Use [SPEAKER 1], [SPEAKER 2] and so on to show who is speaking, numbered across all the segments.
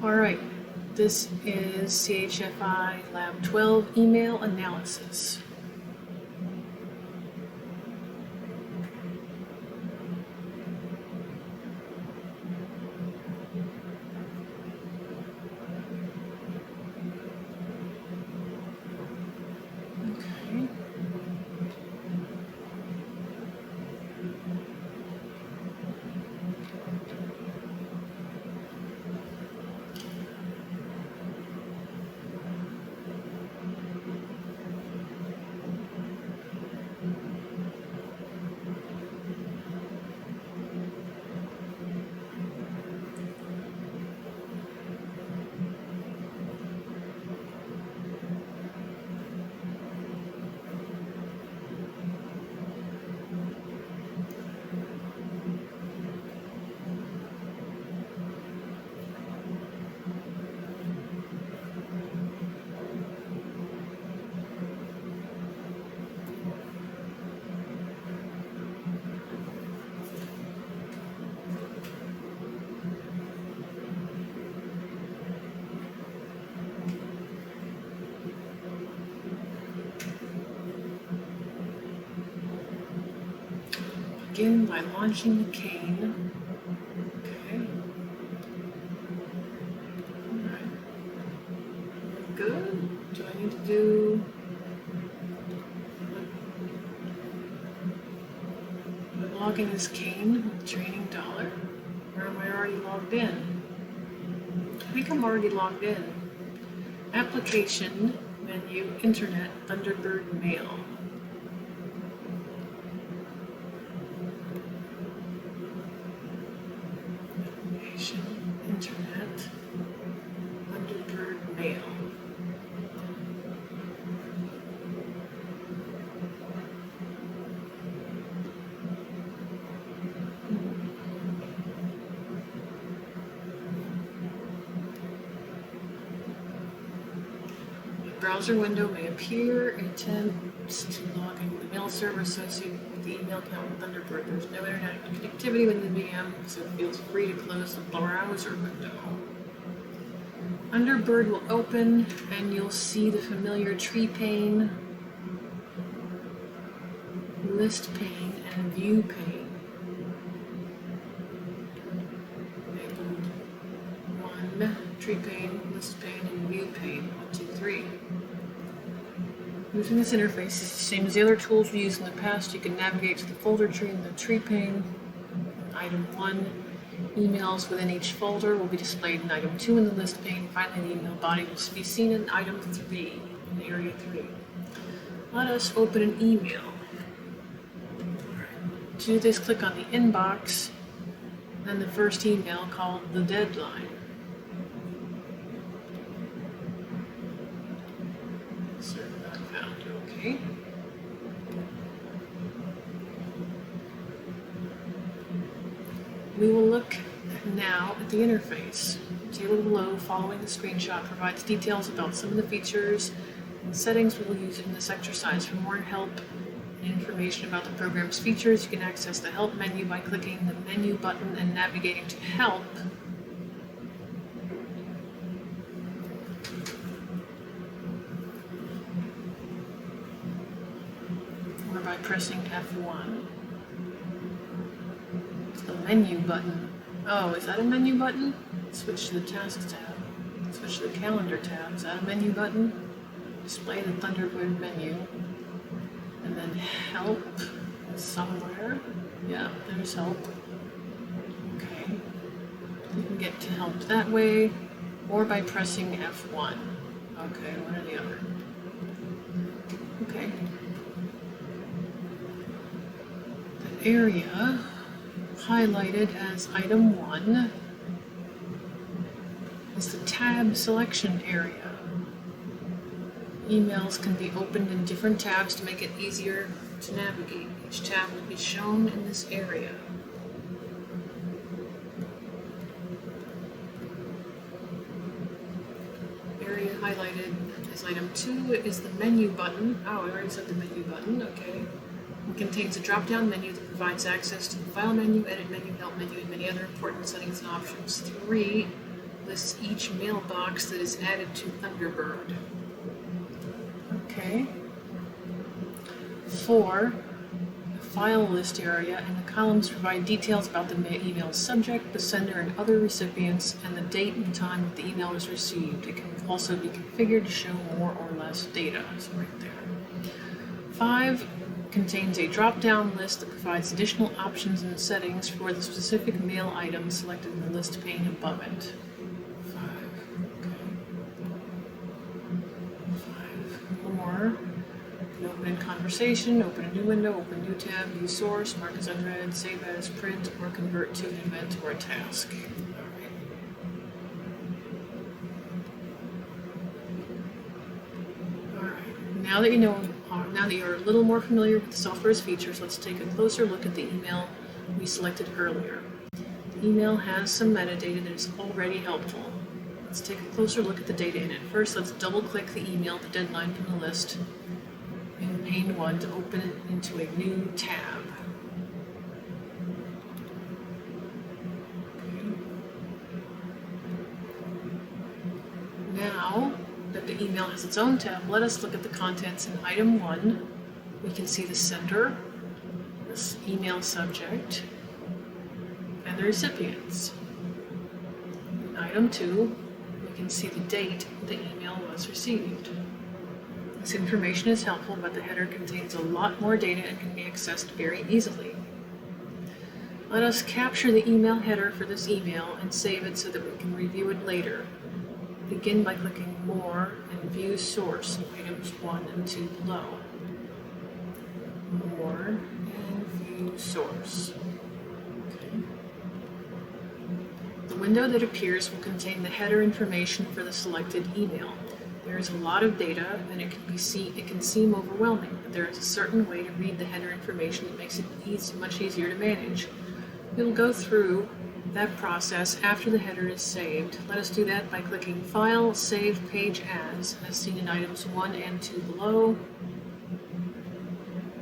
[SPEAKER 1] Alright, this is CHFI Lab 12 email analysis. Okay. Begin by launching the cane. Okay. Alright. Good. Do I need to do logging this cane with training dollar? Or am I already logged in? I think I'm already logged in. Application, menu, Internet, Thunderbird, Mail. Internet, Thunderbird, Mail. A browser window may appear. Attempts to log into the mail server associated with the email account with Thunderbird. There's no internet connectivity within the VM, so feel free to close the browser window. Thunderbird will open and you'll see the familiar tree pane, list pane, and view pane. Enabled 1, tree pane, list pane, and view pane. 1, 2, 3. Using this interface is the same as the other tools we used in the past. You can navigate to the folder tree in the tree pane. Item 1, emails within each folder will be displayed in item 2 in the list pane. Finally, the email body will be seen in item 3, in area 3. Let us open an email. To do this, click on the inbox, then the first email called the deadline. Okay. We will look now at the interface. The table below, following the screenshot, provides details about some of the features and settings we will use in this exercise. For more help and information about the program's features, you can access the Help menu by clicking the menu button and navigating to Help. Or by pressing F1. It's the menu button. Oh, is that a menu button? Switch to the Tasks tab. Switch to the Calendar tab. Is that a menu button? Display the Thunderbird menu. And then Help somewhere. Yeah, there's Help. Okay. You can get to Help that way, or by pressing F1. Okay, one or the other. Okay. The area highlighted as item 1 is the tab selection area. Emails can be opened in different tabs to make it easier to navigate. Each tab will be shown in this area. Area highlighted as item 2 is the menu button. Oh, I already said the menu button, okay. It contains a drop-down menu that provides access to the file menu, edit menu, help menu, and many other important settings and options. 3 lists each mailbox that is added to Thunderbird. Okay. 4. The file list area and the columns provide details about the email subject, the sender, and other recipients, and the date and time that the email was received. It can also be configured to show more or less data. So right there. 5 contains a drop-down list that provides additional options and settings for the specific mail item selected in the list pane above it. 5. Okay. 5 more. Open in conversation, open a new window, open new tab, view source, mark as unread, save as, print, or convert to an event or a task. Alright. Now that you're a little more familiar with the software's features, let's take a closer look at the email we selected earlier. The email has some metadata that is already helpful. Let's take a closer look at the data in it. First, let's double-click the email, the deadline from the list, in pane 1 to open it into a new tab. Okay. Now that the email has its own tab, let us look at the contents in item 1. We can see the sender, this email subject, and the recipients. In item 2, we can see the date the email was received. This information is helpful, but the header contains a lot more data and can be accessed very easily. Let us capture the email header for this email and save it so that we can review it later. Begin by clicking More and View Source in items 1 and 2 below. More and View Source. Okay. The window that appears will contain the header information for the selected email. There is a lot of data, and it can seem overwhelming, but there is a certain way to read the header information that makes it much easier to manage. We will go through that process after the header is saved. Let us do that by clicking File, Save Page As seen in items 1 and 2 below.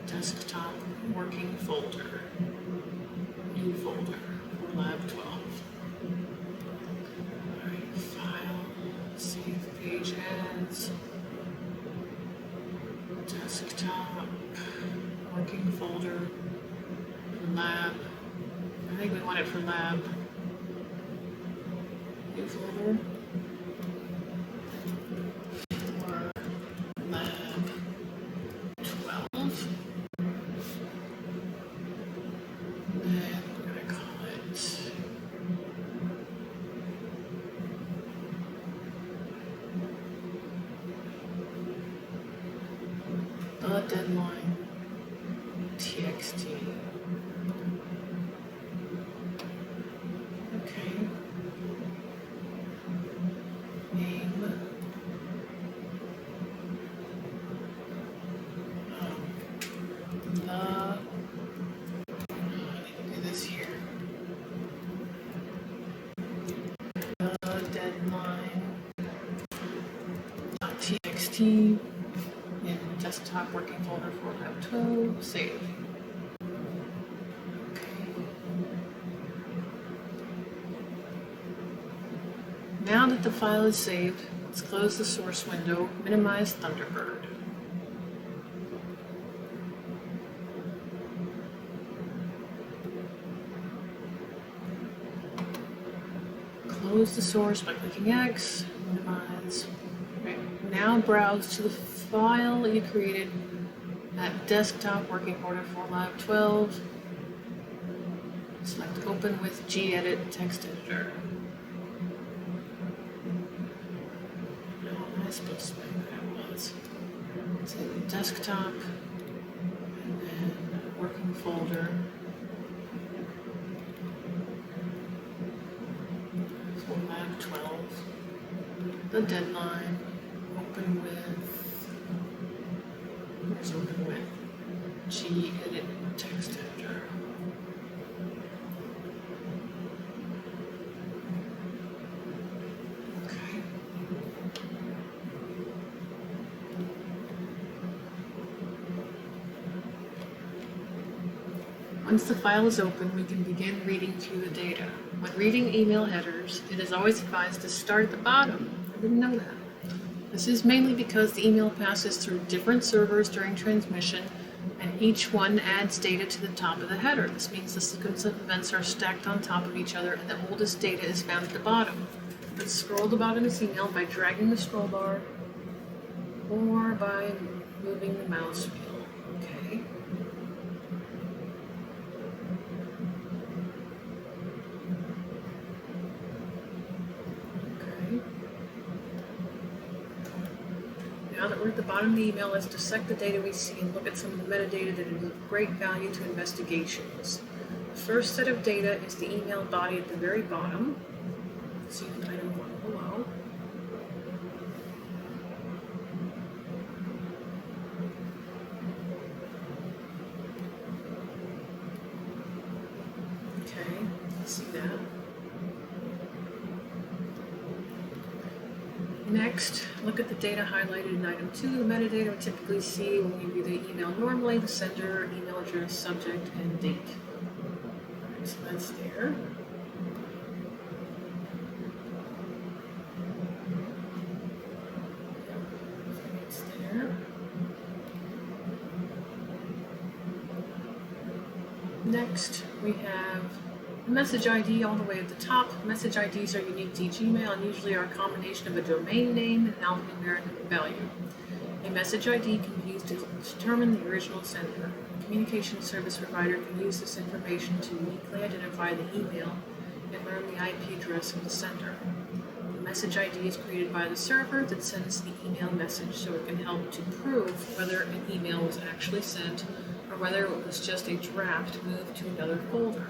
[SPEAKER 1] Desktop Working Folder. New folder for Lab 12. Alright, File, Save Page As. Desktop Working Folder for Lab. I think we want it for Lab. New folder. For Lab 12. And we're going to call it the deadline txt. Okay. Name. I need to do this here. The deadline txt in desktop working folder for Lab 12. Save. Now that the file is saved, let's close the source window, minimize Thunderbird. Close the source by clicking X, minimize. Right. Now browse to the file you created at desktop working folder for Lab 12. Select Open with gedit text editor. Supposed to be what it was. So desktop, and then working folder. For Lab 12. The deadline. Open with. Where's open with? Gedit text editor. Once the file is open, we can begin reading through the data. When reading email headers, it is always advised to start at the bottom. I didn't know that. This is mainly because the email passes through different servers during transmission, and each one adds data to the top of the header. This means the sequence of events are stacked on top of each other, and the oldest data is found at the bottom. Let's scroll the bottom of this email by dragging the scroll bar or by moving the mouse wheel. Okay. Now that we're at the bottom of the email, let's dissect the data we see and look at some of the metadata that is of great value to investigations. The first set of data is the email body at the very bottom. See the item 1 below. Okay, see that. Next, look at the data highlighted in item 2, the metadata we typically see when we view the email normally, the sender, email address, subject, and date. Alright, so that's there. It's there. Next, we have the message ID all the way at the top. Message IDs are unique to each email and usually are a combination of a domain name and an alphanumeric value. A message ID can be used to determine the original sender. A communication service provider can use this information to uniquely identify the email and learn the IP address of the sender. The message ID is created by the server that sends the email message, so it can help to prove whether an email was actually sent or whether it was just a draft moved to another folder.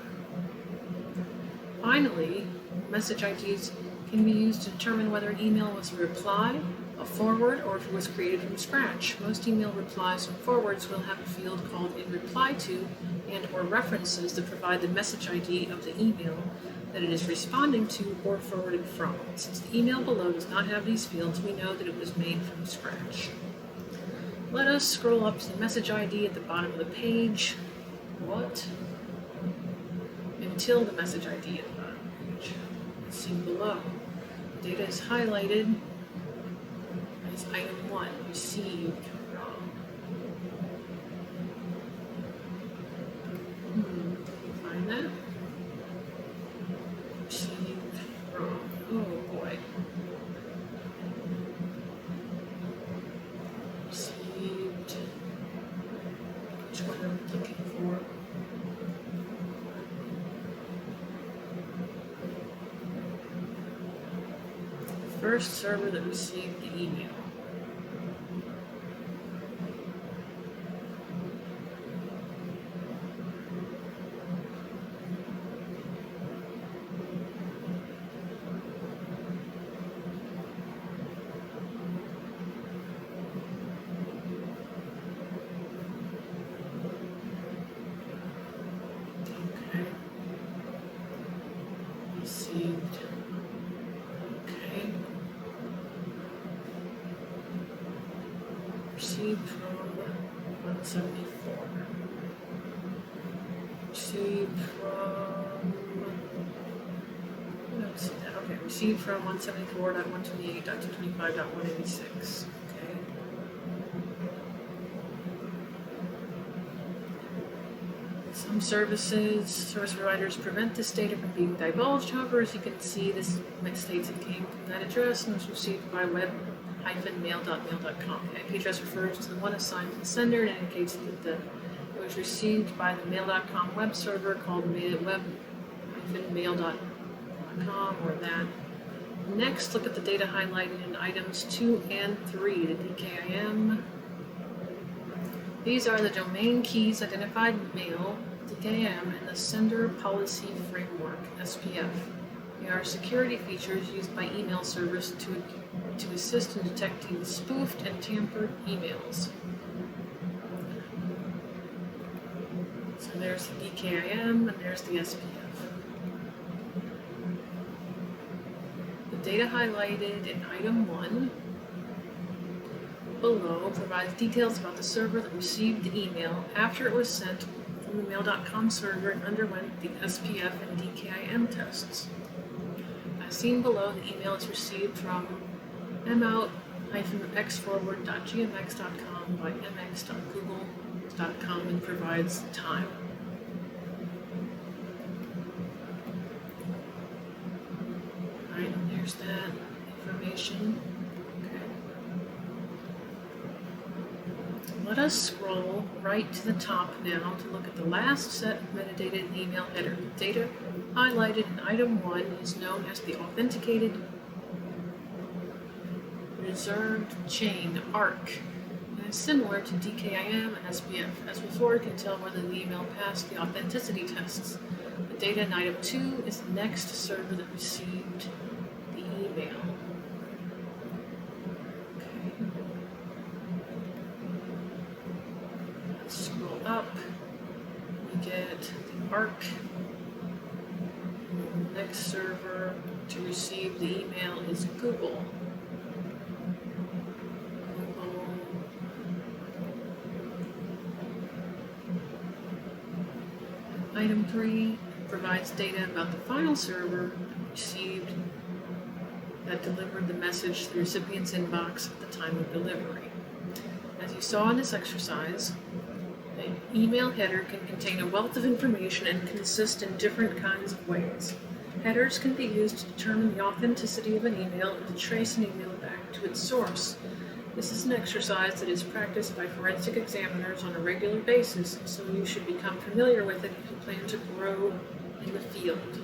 [SPEAKER 1] Finally, message IDs can be used to determine whether an email was a reply, a forward, or if it was created from scratch. Most email replies and forwards will have a field called in reply to and or references that provide the message ID of the email that it is responding to or forwarded from. Since the email below does not have these fields, we know that it was made from scratch. Let us scroll up to the message ID at the bottom of the page. Until the message ID at the bottom of the page. As seen below. The data is highlighted as item 1, received from. Find that? Received from. Oh boy. Received. Which one am I looking for? First server that received the email. Okay. Received. Okay. Received from 174. Received from. I don't see that. Okay, received from 174.128.225.186. Okay. Some service providers prevent this data from being divulged. However, as you can see, this states it came from that address and was received by web-mail.mail.com. The IP address refers to the one assigned to the sender and indicates that it was received by the mail.com web server called web-mail.com or that. Next, look at the data highlighted in items 2 and 3, the DKIM. These are the domain keys identified in mail, DKIM, and the Sender Policy Framework, SPF. They are security features used by email servers to assist in detecting spoofed and tampered emails. So there's the DKIM and there's the SPF. The data highlighted in item 1 below provides details about the server that received the email after it was sent from the mail.com server and underwent the SPF and DKIM tests. As seen below, the email is received from mout-xforward.gmx.com by mx.google.com and provides time. Alright, and there's that information. Okay. Let us scroll right to the top now to look at the last set of metadata in the email header. The data highlighted in item 1 is known as the authenticated reserved chain ARC and is similar to DKIM and SPF. As before, it can tell whether the email passed the authenticity tests. The data in item 2 is the next server that received the email. Okay. Let's scroll up. We get the ARC. The next server to receive the email is Google. Item 3 provides data about the final server received that delivered the message to the recipient's inbox at the time of delivery. As you saw in this exercise, an email header can contain a wealth of information and consist in different kinds of ways. Headers can be used to determine the authenticity of an email and to trace an email back to its source. This is an exercise that is practiced by forensic examiners on a regular basis, so you should become familiar with it if you plan to grow in the field.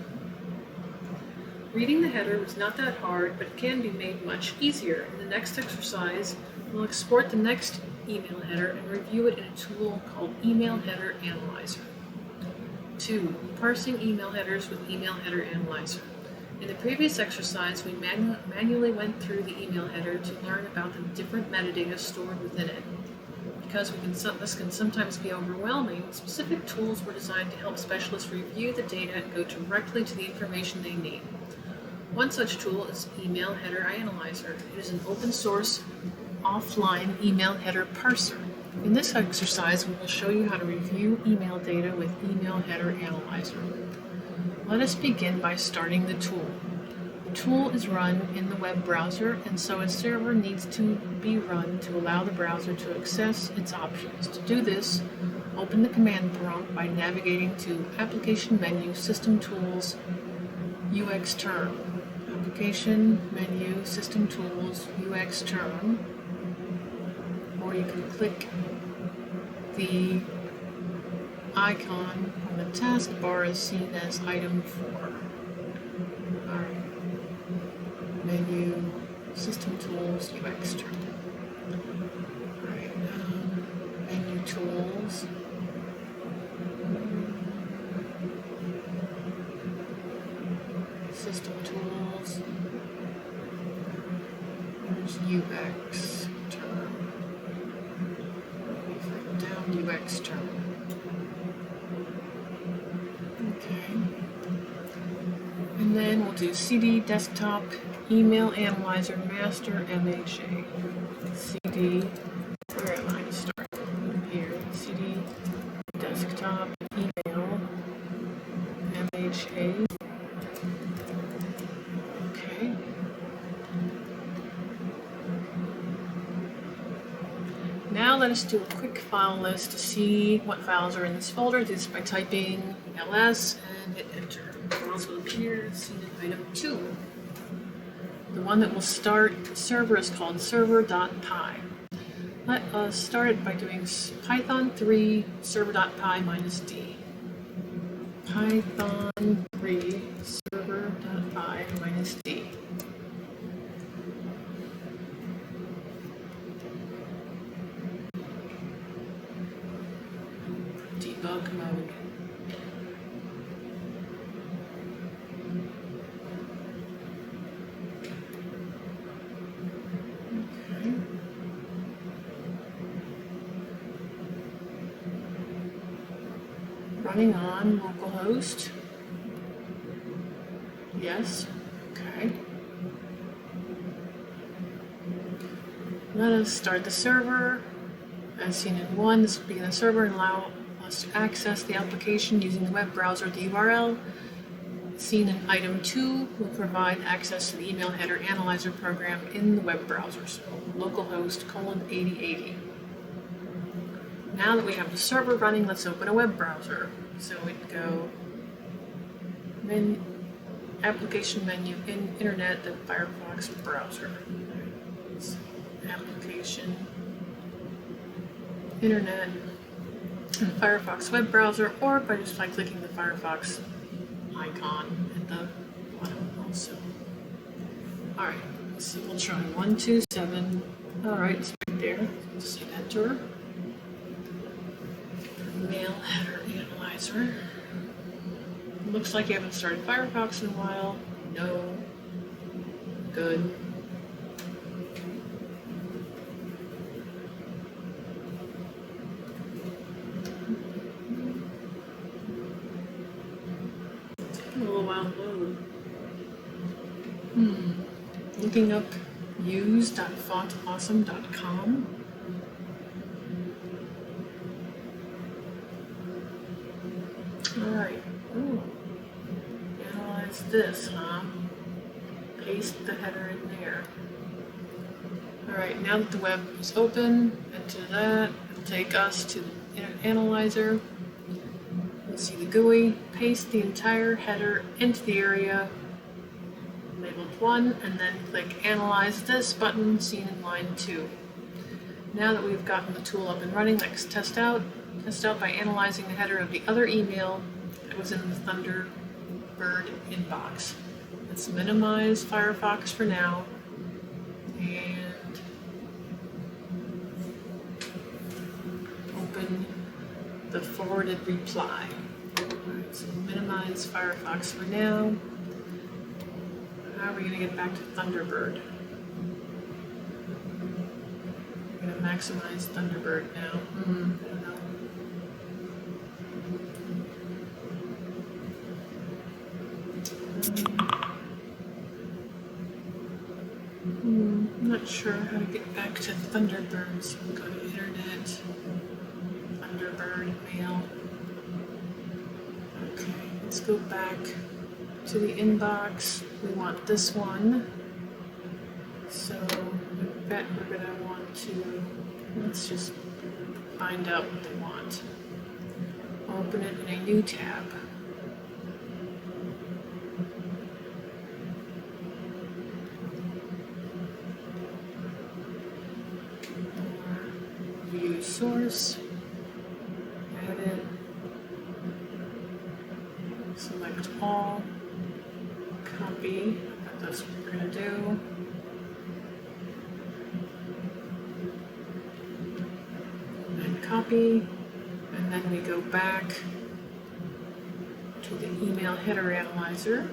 [SPEAKER 1] Reading the header is not that hard, but it can be made much easier. In the next exercise, we'll export the next email header and review it in a tool called Email Header Analyzer. 2. Parsing email headers with Email Header Analyzer. In the previous exercise, we manually went through the email header to learn about the different metadata stored within it. Because this can sometimes be overwhelming, specific tools were designed to help specialists review the data and go directly to the information they need. One such tool is Email Header Analyzer. It is an open source, offline email header parser. In this exercise, we will show you how to review email data with Email Header Analyzer. Let us begin by starting the tool. The tool is run in the web browser, and so a server needs to be run to allow the browser to access its options. To do this, open the command prompt by navigating to Application Menu, System Tools, UX Term. Application Menu, System Tools, UX Term, or you can click the icon on the taskbar as seen as item 4. Alright. Menu, System Tools, UX Term. Alright, Menu Tools. System Tools. There's UX Term. Down UX Term. Okay. And then we'll do CD Desktop Email Analyzer Master MHA. CD, where am I? Start here. CD Desktop Email MHA. Okay. Now let us do a quick file list to see what files are in this folder. Do this by typing ls and hit enter. Files will appear seen in item 2. The one that will start the server is called server.py. Let us start it by doing Python 3 server.py -d. Python 3 server.py -d. Debug mode. Okay. Running on localhost. Yes. Okay. Let us start the server. As seen in 1, this will begin the server and allow us to access the application using the web browser. The URL seen in item 2 will provide access to the email header analyzer program in the web browser, so localhost :8080. Now that we have the server running, let's open a web browser. So we'd go application menu in Internet, the Firefox browser. So application, Internet, and Firefox web browser, or by clicking the Firefox icon at the bottom also. Alright, so we'll try 127. Alright, it's right there. Just hit enter. Mail header analyzer. Looks like you haven't started Firefox in a while. No. Good. Taking a little while to load. Looking up use.fontawesome.com. Alright. Ooh. Analyze this, huh? Paste the header in there. Alright, now that the web is open, enter that. It'll take us to the analyzer. You'll see the GUI. Paste the entire header into the area labeled 1, and then click Analyze This button seen in line 2. Now that we've gotten the tool up and running, let's test out. Test out by analyzing the header of the other email that was in the Thunderbird inbox. Let's minimize Firefox for now and open the forwarded reply. Alright, so minimize Firefox for now. How are we going to get back to Thunderbird? We're going to maximize Thunderbird now. I don't know. I'm not sure how to get back to Thunderbird, so we'll go to Internet, Thunderbird, Mail. Okay, let's go back to the inbox. We want this one. So I bet we're going to want to, let's just find out what they want. Open it in a new tab. View source, edit, select all, copy, that's what we're going to do. And copy, and then we go back to the email header analyzer.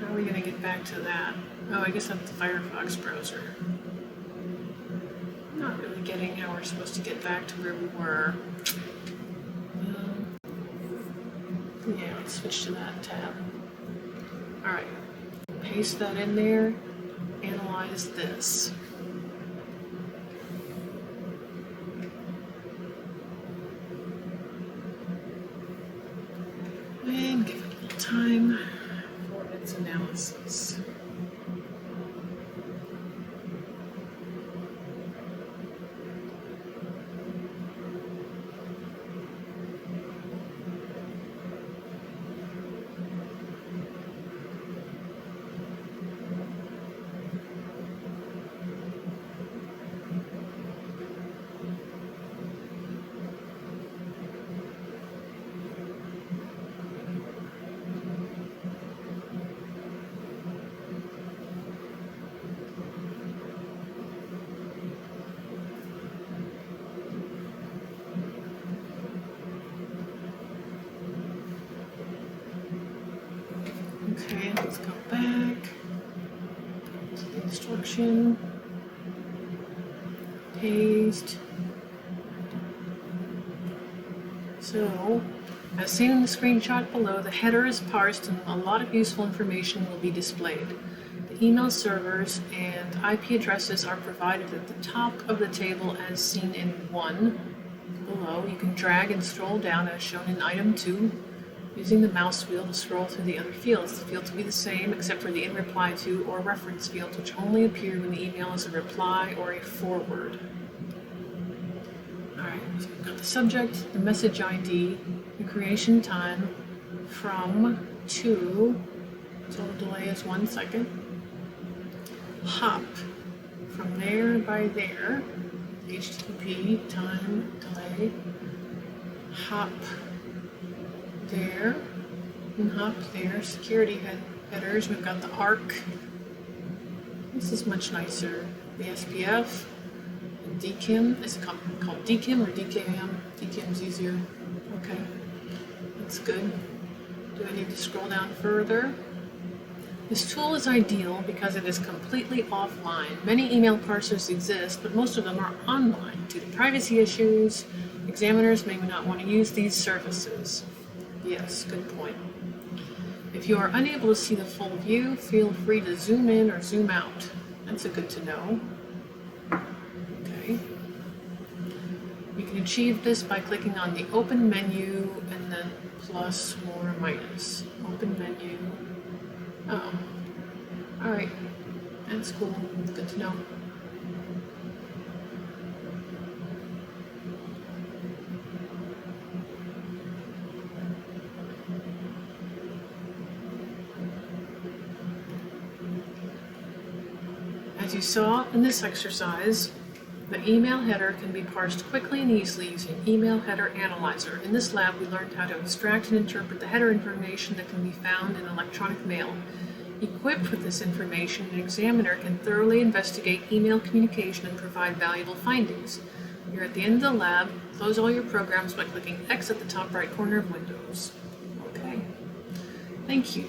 [SPEAKER 1] How are we going to get back to that? Oh, I guess that's the Firefox browser. Not really getting how we're supposed to get back to where we were. Yeah, let's switch to that tab. Alright, paste that in there, analyze this. And give it a little time for its analysis. Okay, let's go back to the instruction, paste. So, as seen in the screenshot below, the header is parsed and a lot of useful information will be displayed. The email servers and IP addresses are provided at the top of the table as seen in 1. below. You can drag and scroll down as shown in item 2, using the mouse wheel to scroll through the other fields. The fields will be the same except for the in reply to or reference fields, which only appear when the email is a reply or a forward. Alright, so we've got the subject, the message ID, the creation time, from, to, total delay is 1 second, hop, from there by there, HTTP, time, delay, hop there, and hop there, security headers, we've got the ARC, this is much nicer, the SPF, and DKIM, is it called DKIM or DKM? DKIM's easier, okay, that's good. Do I need to scroll down further? This tool is ideal because it is completely offline. Many email parsers exist, but most of them are online. Due to privacy issues, examiners may not want to use these services. Yes, good point. If you are unable to see the full view, feel free to zoom in or zoom out. That's a good to know. Okay. You can achieve this by clicking on the Open menu and then plus or minus. Open menu. Oh, alright, that's cool, good to know. As you saw in this exercise, the email header can be parsed quickly and easily using Email Header Analyzer. In this lab, we learned how to extract and interpret the header information that can be found in electronic mail. Equipped with this information, an examiner can thoroughly investigate email communication and provide valuable findings. You're at the end of the lab. Close all your programs by clicking X at the top right corner of Windows. Okay. Thank you.